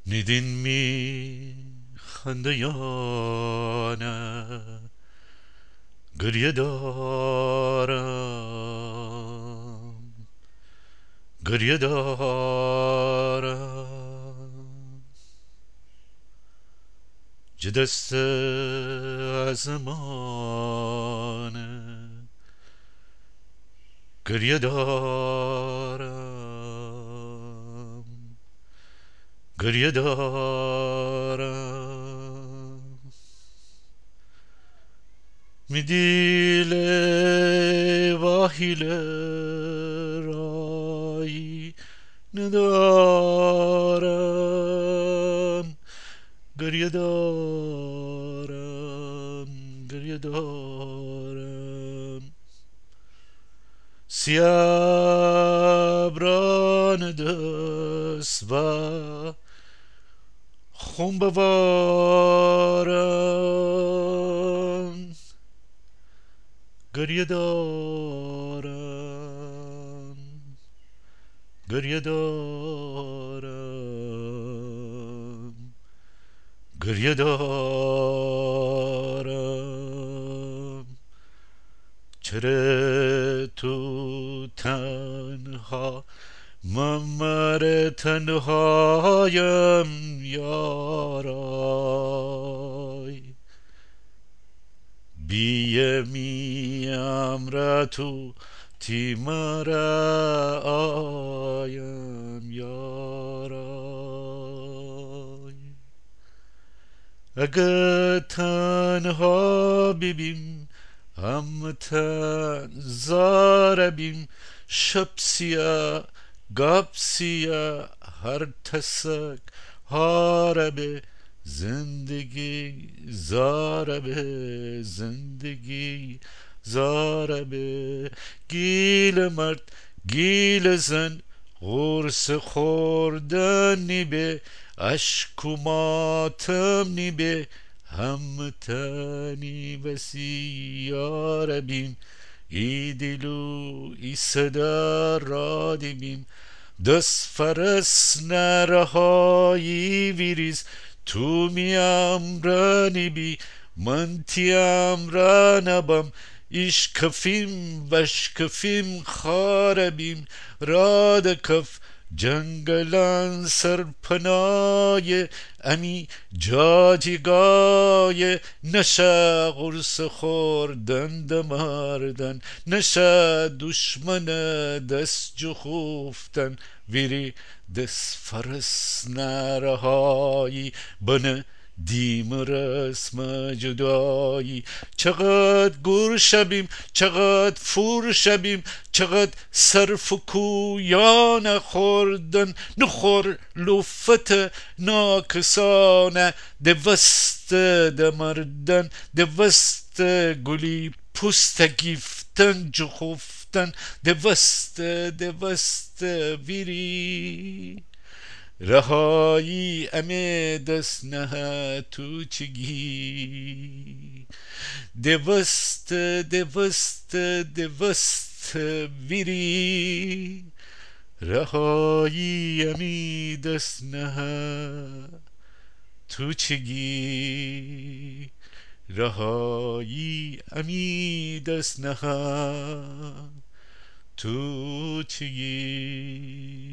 دیدین می خندیانه گریه دارم گریه دارم جدست زمانه گریه دارم گریه دارم می دیله و حیله رایی ندارم گریه دارم گریه دارم سیابران دست و خون بوارم گریه دارم گریه دارم گریه دارم چرا تو تنها من تنهایم یارای بیمیم را تو تیمارا آیم یارای اگه تنها ببیم هم تن زار بیم شب سیاه گاب سیاه هر تسک هاربه زندگی زاربه زندگی زاربه گیل مرد گیل زن قرص خوردن نیبه اشک و ماتم نیبه همتنی بسی یاربیم ای دلو ای صدا را دیبیم دست فرس نرهایی ویریز تو میم را نیبی من تیم را نبم ایش کفیم بش کفیم خاربیم راد کف جنگلان سرپنای امی جاجگای نشه قرص خوردن دماردن نشه دشمن دست جخوفتن ویری دست فرس نرهایی بنه دیم رسم جدایی چقدر گور شبیم چقدر فور شبیم چقدر صرف و کویا نخوردن نخور لفت ناکسانه دوست دمردن دوست گلی پوست گیفتن جخفتن دوست ویری رهایی امه دست نه تو چگی دوست ویری رهایی امی دست نه تو چگی رهایی امی دست نه تو چگی